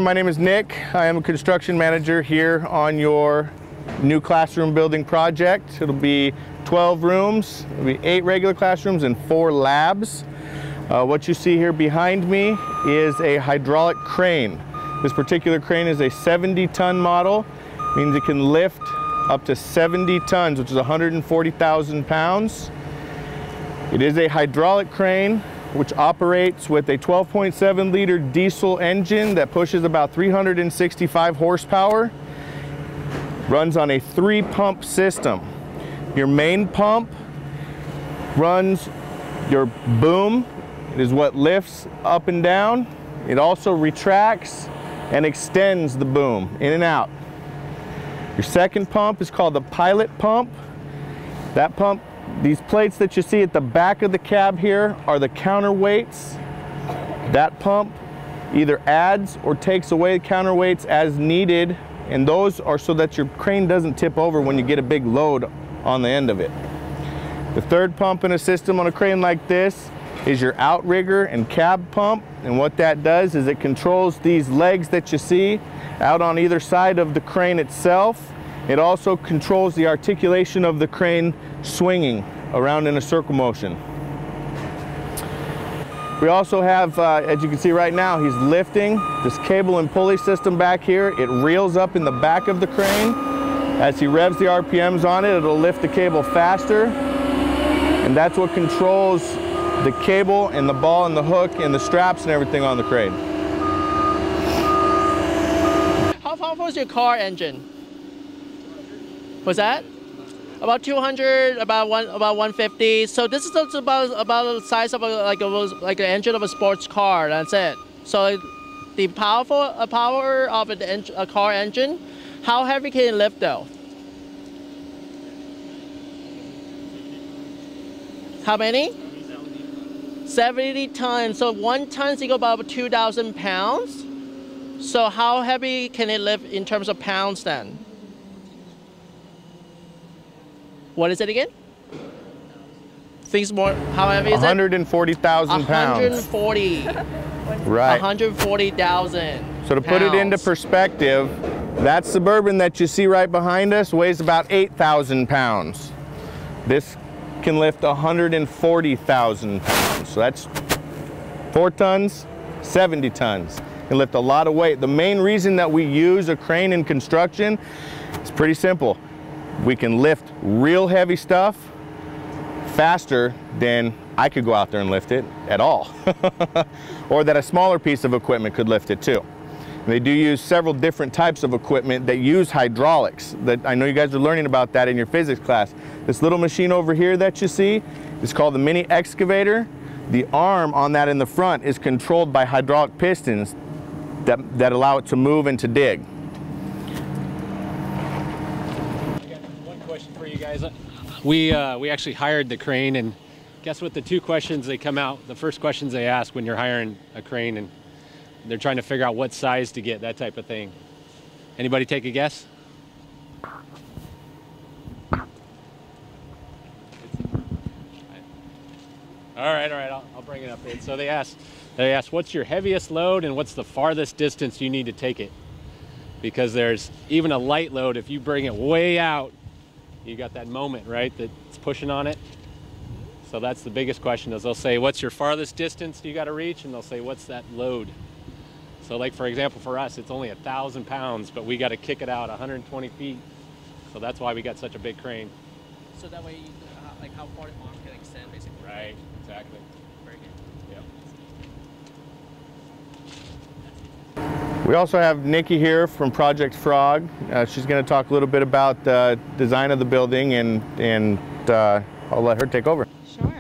My name is Nick. I am a construction manager here on your new classroom building project. It'll be 12 rooms, it'll be 8 regular classrooms and 4 labs. What you see here behind me is a hydraulic crane. This particular crane is a 70-ton model, means it can lift up to 70 tons, which is 140,000 pounds. It is a hydraulic crane which operates with a 12.7 liter diesel engine that pushes about 365 horsepower. Runs on a 3-pump system. Your main pump runs your boom. It is what lifts up and down. It also retracts and extends the boom in and out. Your second pump is called the pilot pump. That pump, these plates that you see at the back of the cab here are the counterweights. That pump either adds or takes away counterweights as needed, and those are so that your crane doesn't tip over when you get a big load on the end of it. The third pump in a system on a crane like this is your outrigger and cab pump, and what that does is it controls these legs that you see out on either side of the crane itself. It also controls the articulation of the crane swinging around in a circle motion. We also have, as you can see right now, he's lifting this cable and pulley system back here. It reels up in the back of the crane. As he revs the RPMs on it, it'll lift the cable faster, and that's what controls the cable and the ball and the hook and the straps and everything on the crane. How powerful is your car engine? What's that? About 200, about 150. So this is about the size of like an engine of a sports car. That's it. So the power of a car engine. How heavy can it lift though? How many? 70 tons. So 1 ton equals about 2,000 pounds. So how heavy can it lift in terms of pounds then? What is it again? Things more. How heavy is it? 140,000 pounds. 140. Right. 140,000. So to put it into perspective, that Suburban that you see right behind us weighs about 8,000 pounds. This can lift 140,000 pounds. So that's 4 tons, 70 tons. It can lift a lot of weight. The main reason that we use a crane in construction is pretty simple. We can lift real heavy stuff faster than I could go out there and lift it at all. Or that a smaller piece of equipment could lift it too. They do use several different types of equipment that use hydraulics. I know you guys are learning about that in your physics class. This little machine over here that you see is called the mini excavator. The arm on that in the front is controlled by hydraulic pistons that allow it to move and to dig. I got one question for you guys. We actually hired the crane, and guess what the 2 questions they come out, the first questions they ask when you're hiring a crane, and they're trying to figure out what size to get, that type of thing. Anybody take a guess? All right, I'll bring it up. So they ask, what's your heaviest load and what's the farthest distance you need to take it? Because there's even a light load, if you bring it way out, you got that moment, right, that's pushing on it. So that's the biggest question, is they'll say, what's your farthest distance you got to reach? And they'll say, what's that load? So like, for example, for us, it's only 1,000 pounds, but we got to kick it out 120 feet. So that's why we got such a big crane. So that way, like how far the arm can extend, basically. Right, exactly. Very good. Yep. We also have Nikki here from Project Frog. She's going to talk a little bit about the design of the building, and I'll let her take over. Sure.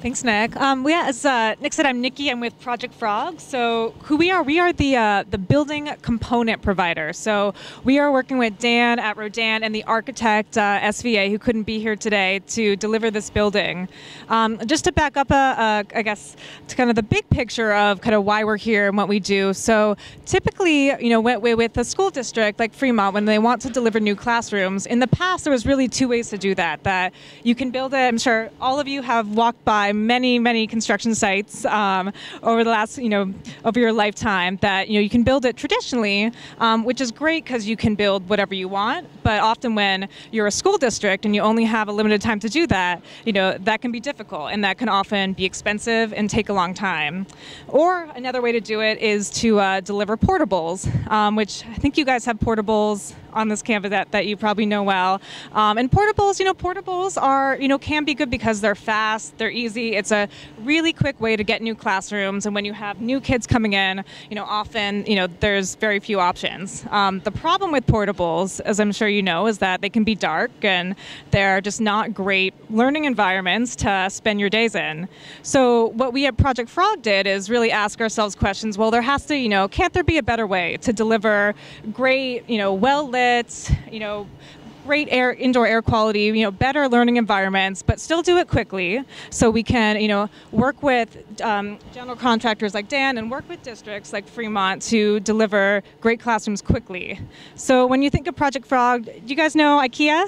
Thanks, Nick. Yeah, as Nick said, I'm Nikki. I'm with Project Frog. So who we are the building component provider. So we are working with Dan at Rodan and the architect, SVA, who couldn't be here today, to deliver this building. Just to back up, I guess, to kind of the big picture of kind of why we're here and what we do. So typically, you know, with a school district like Fremont, when they want to deliver new classrooms, in the past, there was really 2 ways to do that. That you can build it. I'm sure all of you have walked by by many, many construction sites over the last, over your lifetime, that, you can build it traditionally, which is great because you can build whatever you want. But often when you're a school district and you only have a limited time to do that, that can be difficult, and that can often be expensive and take a long time. Or another way to do it is to deliver portables, which I think you guys have portables on this campus that you probably know well. And portables are, can be good because they're fast, they're easy. It's a really quick way to get new classrooms. And when you have new kids coming in, often, there's very few options. The problem with portables, as I'm sure you know, is that they can be dark and they're just not great learning environments to spend your days in. So what we at Project Frog did is really ask ourselves questions. Well, there has to, can't there be a better way to deliver great, well-lit, great indoor air quality, better learning environments, but still do it quickly, so we can, work with general contractors like Dan and work with districts like Fremont to deliver great classrooms quickly. So when you think of Project Frog, do you guys know IKEA?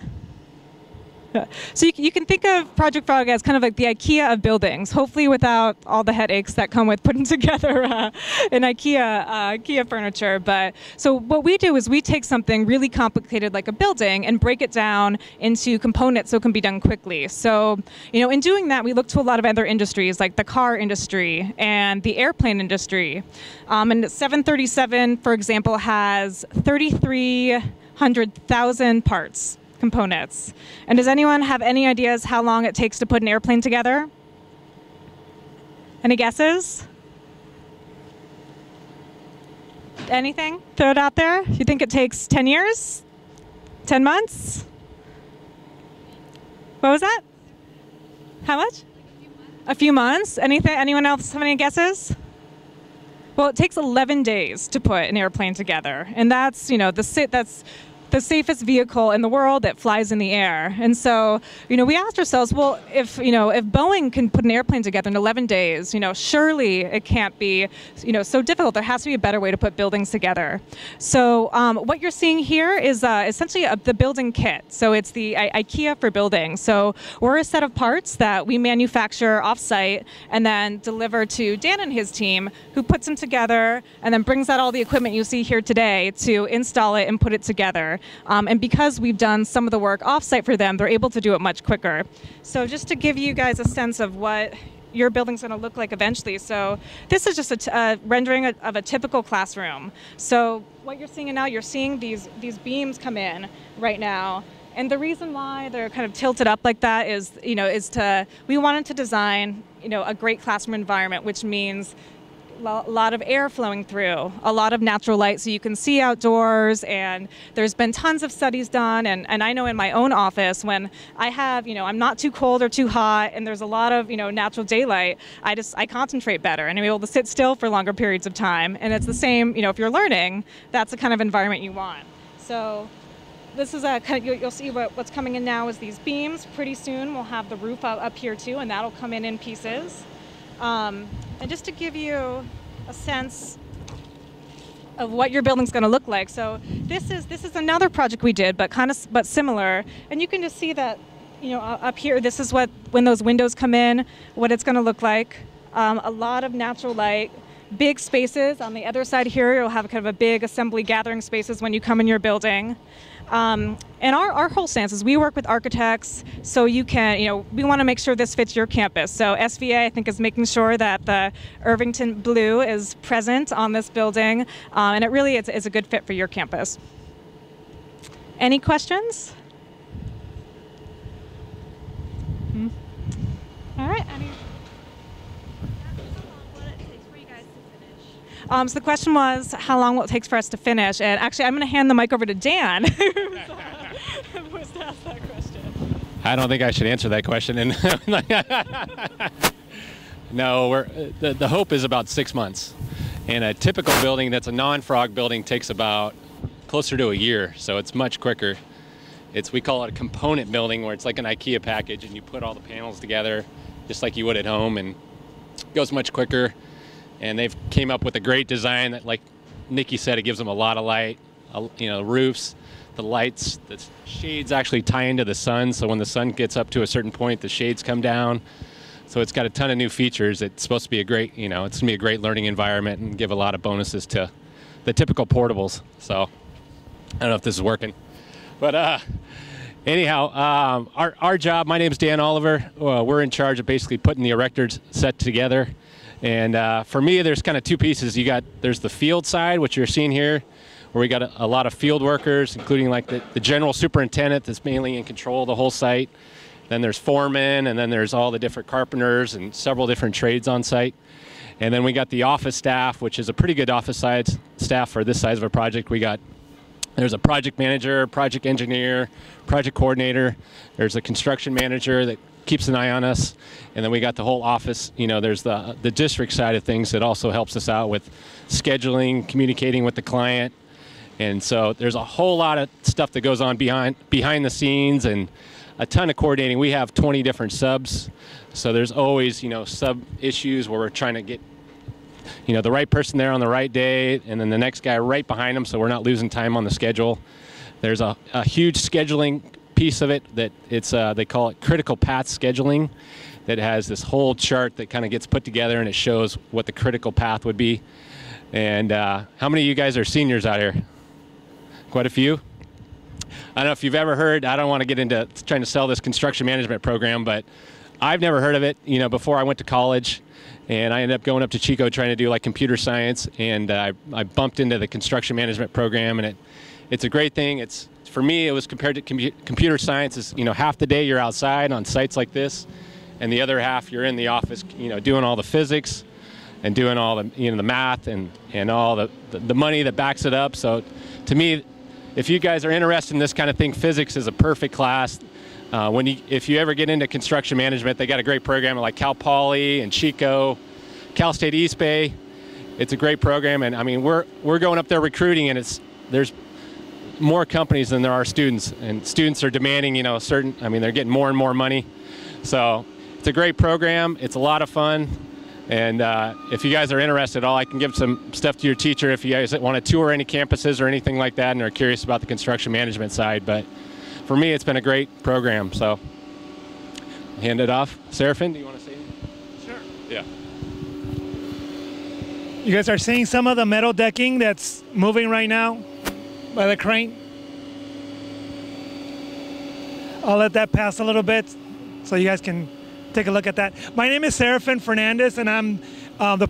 So you can think of Project Frog as kind of like the IKEA of buildings, hopefully without all the headaches that come with putting together an IKEA furniture. But so what we do is we take something really complicated like a building and break it down into components so it can be done quickly. So, in doing that, we look to a lot of other industries like the car industry and the airplane industry. And 737, for example, has 3,300,000 parts. Components. And does anyone have any ideas how long it takes to put an airplane together? Any guesses? Anything? Throw it out there. You think it takes 10 years? 10 months? What was that? How much? A few months. Anything? Anyone else have any guesses? Well, it takes 11 days to put an airplane together, and that's that's the safest vehicle in the world that flies in the air. And so, we asked ourselves, well, if Boeing can put an airplane together in 11 days, surely it can't be, so difficult. There has to be a better way to put buildings together. So what you're seeing here is essentially the building kit. So it's the IKEA for buildings. So we're a set of parts that we manufacture off-site and then deliver to Dan and his team, who puts them together and then brings out all the equipment you see here today to install it and put it together. And because we've done some of the work off-site for them, they're able to do it much quicker. So just to give you guys a sense of what your building's going to look like eventually. So this is just a rendering of a typical classroom. So what you're seeing now, you're seeing these beams come in right now. And the reason why they're kind of tilted up like that is, we wanted to design, a great classroom environment, which means a lot of air flowing through, a lot of natural light so you can see outdoors, and there's been tons of studies done, and I know in my own office when I have, I'm not too cold or too hot and there's a lot of, natural daylight, I concentrate better and I'm able to sit still for longer periods of time. And it's the same, if you're learning, that's the kind of environment you want. So this is a kind of, you'll see what's coming in now is these beams. Pretty soon we'll have the roof up here too, and that'll come in pieces. And just to give you a sense of what your building's going to look like. So this is another project we did, but similar. And you can just see that, up here, this is when those windows come in, what it's going to look like. A lot of natural light, big spaces. On the other side here, you'll have kind of a big assembly gathering spaces when you come in your building. And our whole stance is we work with architects, so you can, we want to make sure this fits your campus. So SVA, I think, is making sure that the Irvington blue is present on this building, and it really is a good fit for your campus. Any questions? All right. So the question was, how long will it take for us to finish? And actually, I'm going to hand the mic over to Dan, who was to ask that question. I don't think I should answer that question. And no, the hope is about 6 months. And a typical building that's a non-frog building takes about closer to a year, so it's much quicker. We call it a component building, where it's like an IKEA package, and you put all the panels together just like you would at home, and it goes much quicker. And they've came up with a great design that, like Nikki said, it gives them a lot of light. The roofs, the lights, the shades actually tie into the sun, so when the sun gets up to a certain point, the shades come down. So it's got a ton of new features. It's supposed to be a great, it's going to be a great learning environment and give a lot of bonuses to the typical portables. So I don't know if this is working. But anyhow, our job, my name is Dan Oliver. We're in charge of basically putting the erector set together. And for me, there's kind of two pieces. There's the field side, which you're seeing here, where we got a lot of field workers, including like the general superintendent that's mainly in control of the whole site. Then there's foremen, and then there's all the different carpenters and several different trades on site. And then we got the office staff, which is a pretty good office staff for this size of a project. There's a project manager, project engineer, project coordinator. There's a construction manager that keeps an eye on us. And then we got the whole office. There's the district side of things that also helps us out with scheduling, communicating with the client. And so there's a whole lot of stuff that goes on behind the scenes and a ton of coordinating. We have 20 different subs. So there's always, sub issues where we're trying to get, the right person there on the right day, and then the next guy right behind them, so we're not losing time on the schedule. There's a huge scheduling piece of it that they call it critical path scheduling, that has this whole chart that kind of gets put together, and it shows what the critical path would be. And how many of you guys are seniors out here? Quite a few. I don't know if you've ever heard, I don't want to get into trying to sell this construction management program, but I've never heard of it, before I went to college. And I ended up going up to Chico trying to do like computer science, and I bumped into the construction management program, and it's a great thing. For me, it was compared to computer science is, half the day you're outside on sites like this, and the other half you're in the office, doing all the physics and doing all the, the math and all the money that backs it up. So to me, if you guys are interested in this kind of thing, physics is a perfect class. If you ever get into construction management, they got a great program like Cal Poly and Chico, Cal State East Bay. It's a great program, and I mean we're going up there recruiting, and there's more companies than there are students, and students are demanding they're getting more and more money. So it's a great program. It's a lot of fun, and if you guys are interested, I can give some stuff to your teacher if you guys want to tour any campuses or anything like that, and are curious about the construction management side. But for me, it's been a great program, so I'll hand it off. Seraphin, do you want to say anything? Sure. Yeah. You guys are seeing some of the metal decking that's moving right now by the crane. I'll let that pass a little bit so you guys can take a look at that. My name is Seraphin Fernandez, and I'm the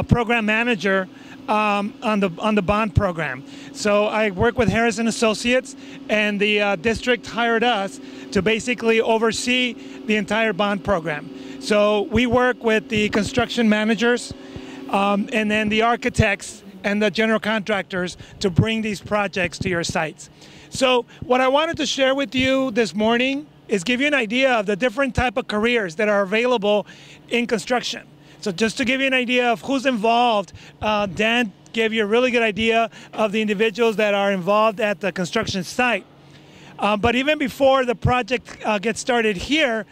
program manager on the bond program. So I work with Harrison Associates, and the district hired us to basically oversee the entire bond program. So we work with the construction managers and then the architects and the general contractors to bring these projects to your sites. So what I wanted to share with you this morning is give you an idea of the different type of careers that are available in construction. So just to give you an idea of who's involved, Dan gave you a really good idea of the individuals that are involved at the construction site. But even before the project gets started here,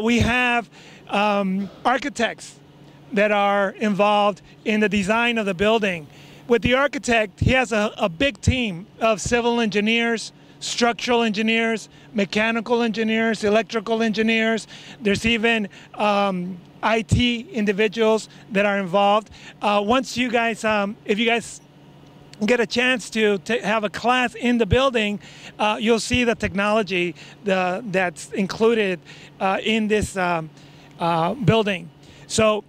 we have architects that are involved in the design of the building. With the architect, he has a big team of civil engineers, structural engineers, mechanical engineers, electrical engineers. There's even IT individuals that are involved. Once you guys, if you guys get a chance to have a class in the building, you'll see the technology that's included in this building. So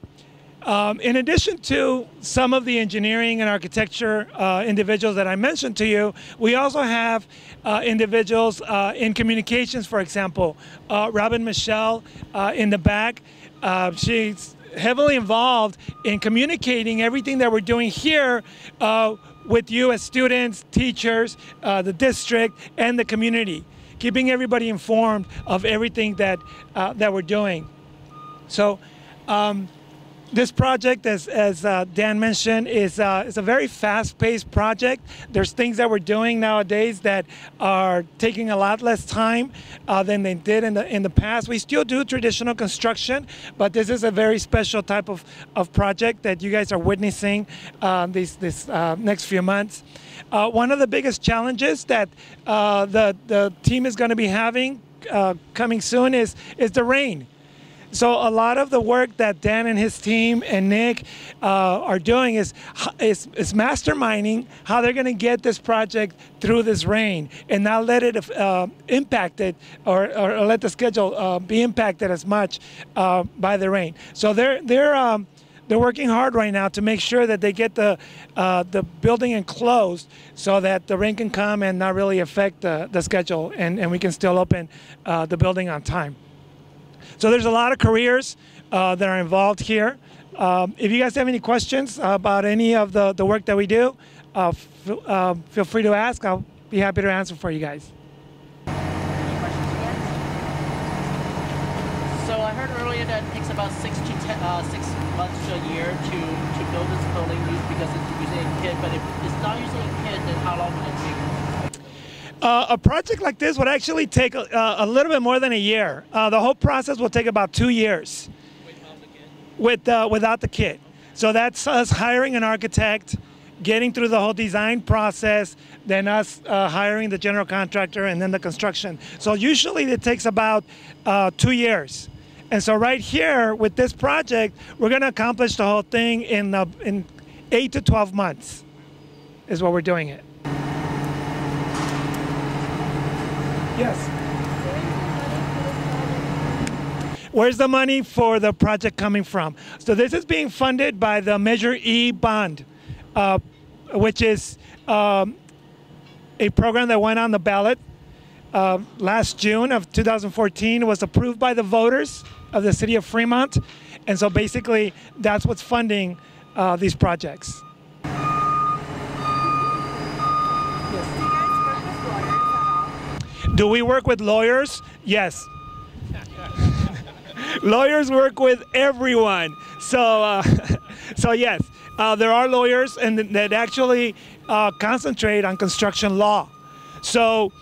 in addition to some of the engineering and architecture individuals that I mentioned to you, we also have individuals in communications, for example. Robin Michelle in the back, she's heavily involved in communicating everything that we're doing here with you as students, teachers, the district, and the community, keeping everybody informed of everything that we're doing. So this project, as Dan mentioned, is a very fast-paced project. There's things that we're doing nowadays that are taking a lot less time than they did in the past. We still do traditional construction, but this is a very special type of project that you guys are witnessing this next few months. One of the biggest challenges that the team is going to be having coming soon is the rain. So a lot of the work that Dan and his team and Nick are doing is masterminding how they're going to get this project through this rain and not let it impact it or let the schedule be impacted as much by the rain. So they're working hard right now to make sure that they get the building enclosed so that the rain can come and not really affect the schedule, and we can still open the building on time. So there's a lot of careers that are involved here. If you guys have any questions about any of the work that we do, feel free to ask. I'll be happy to answer for you guys. So I heard earlier that it takes about 6 months to a year to build this building because it's using a kit, but if it's not using a kit, then how long would it take? A project like this would actually take a little bit more than a year. The whole process will take about 2 years without the kit. So that's us hiring an architect, getting through the whole design process, then us hiring the general contractor, and then the construction. So usually it takes about 2 years. And so right here with this project, we're going to accomplish the whole thing in 8 to 12 months is what we're doing it. Yes. Where's the money for the project coming from? So this is being funded by the Measure E bond, which is a program that went on the ballot last June of 2014. It was approved by the voters of the city of Fremont. And so basically that's what's funding these projects. Do we work with lawyers? Yes. Lawyers work with everyone. So, so yes, there are lawyers and that actually concentrate on construction law. So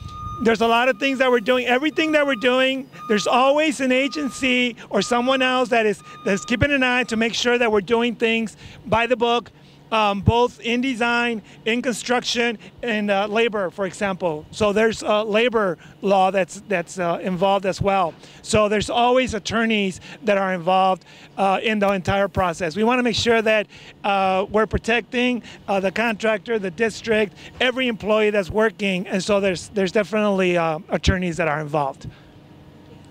there's a lot of things that we're doing. Everything that we're doing, there's always an agency or someone else that's keeping an eye to make sure that we're doing things by the book, both in design, in construction, and labor, for example. So there's labor law that's involved as well. So there's always attorneys that are involved in the entire process. We want to make sure that we're protecting the contractor, the district, every employee that's working, and so there's definitely attorneys that are involved.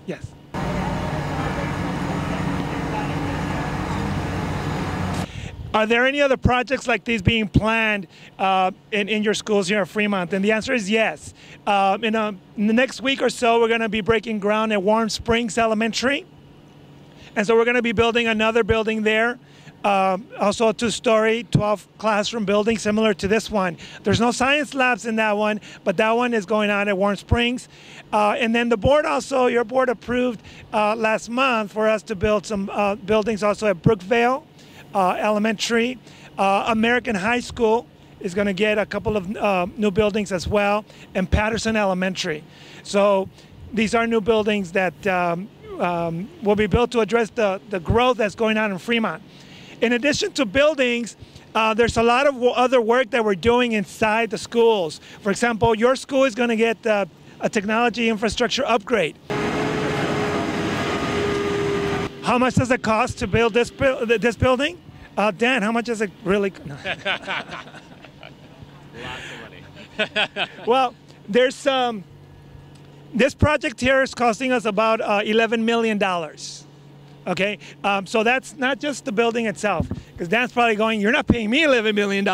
Yes. Are there any other projects like these being planned in your schools here at Fremont? And the answer is yes. In the next week or so, we're going to be breaking ground at Warm Springs Elementary. And so we're going to be building another building there. Also a 2-story, 12-classroom building similar to this one. There's no science labs in that one, but that one is going on at Warm Springs. And then the board also, your board approved last month for us to build some buildings also at Brookvale Elementary. American High School is going to get a couple of new buildings as well, and Patterson Elementary. So these are new buildings that will be built to address the growth that's going on in Fremont. In addition to buildings, there's a lot of other work that we're doing inside the schools. For example, your school is going to get a technology infrastructure upgrade. How much does it cost to build this building? Dan, how much does it really? No. Lots of money. Well, there's this project here is costing us about $11 million. Okay, so that's not just the building itself, because Dan's probably going, you're not paying me $11 million.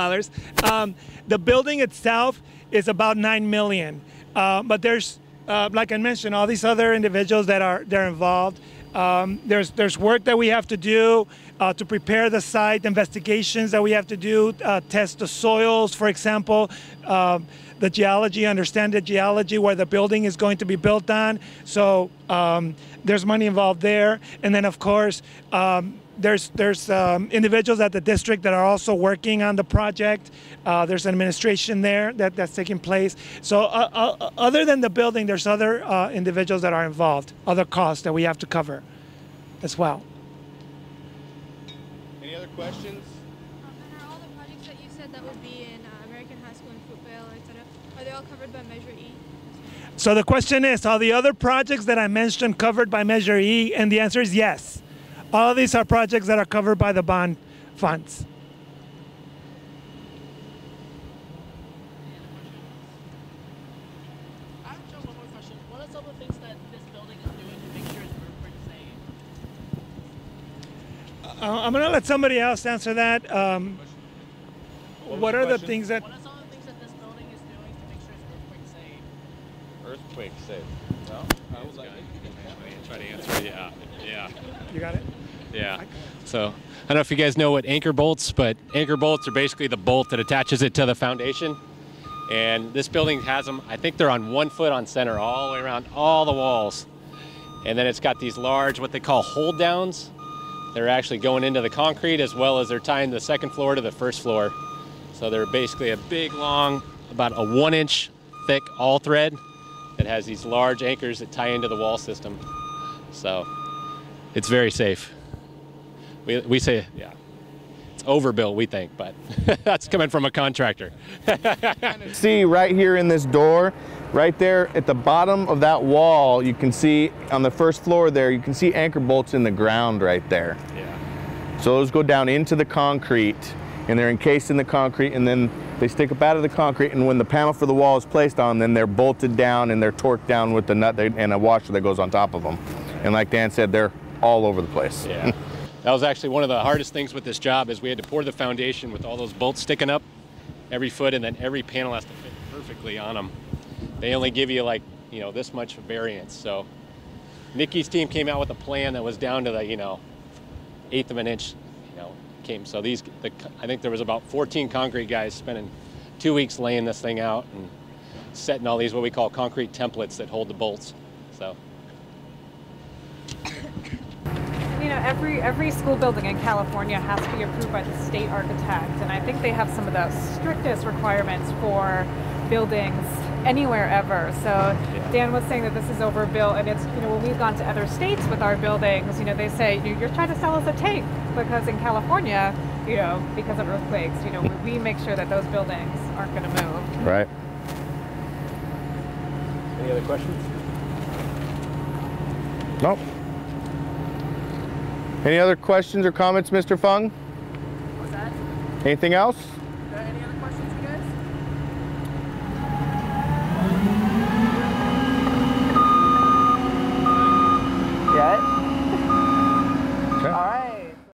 The building itself is about $9 million. But there's, like I mentioned, all these other individuals they're involved. There's work that we have to do to prepare the site, investigations that we have to do, test the soils, for example, the geology, understand the geology where the building is going to be built on. So there's money involved there. And then, of course, there's individuals at the district that are also working on the project. There's administration there that's taking place. So other than the building, there's other individuals that are involved, other costs that we have to cover as well. Any other questions? And are all the projects that you said that would be in American High School and Fruitvale, etc., are they all covered by Measure E? So the question is, are the other projects that I mentioned covered by Measure E? And the answer is yes. All of these are projects that are covered by the bond funds. I have one more question. What are some of the things that this building is doing to make sure it's earthquake safe? I'm going to let somebody else answer that. What are the things that... What are some of the things that this building is doing to make sure it's earthquake safe? Earthquake safe. Well, I was like, try to answer. Yeah. You got it? Yeah. So I don't know if you guys know what anchor bolts, but anchor bolts are basically the bolt that attaches it to the foundation. And this building has them. I think they're on 1 foot on center all the way around all the walls. And then it's got these large, what they call hold downs. They're actually going into the concrete as well as they're tying the second floor to the first floor. So they're basically a big, long, about a 1-inch thick all thread that has these large anchors that tie into the wall system. So it's very safe. We say, yeah, it's overbuilt, we think, but that's coming from a contractor. See right here in this door, right there at the bottom of that wall, you can see on the first floor there, you can see anchor bolts in the ground right there. Yeah. So those go down into the concrete and they're encased in the concrete, and then they stick up out of the concrete, and when the panel for the wall is placed on, then they're bolted down and they're torqued down with the nut and a washer that goes on top of them. And like Dan said, they're all over the place. Yeah. That was actually one of the hardest things with this job is we had to pour the foundation with all those bolts sticking up every foot, and then every panel has to fit perfectly on them. They only give you like, this much variance. So Nikki's team came out with a plan that was down to the, 1/8 of an inch, So I think there was about 14 concrete guys spending 2 weeks laying this thing out and setting all these what we call concrete templates that hold the bolts. So. Every school building in California has to be approved by the state architect, and I think they have some of the strictest requirements for buildings anywhere ever. So Dan was saying that this is overbuilt, and it's, when we've gone to other states with our buildings, they say, you're trying to sell us a tape, because in California, because of earthquakes, we make sure that those buildings aren't going to move. Right. Any other questions? Nope. Any other questions or comments, Mr. Fung? What's that? Anything else?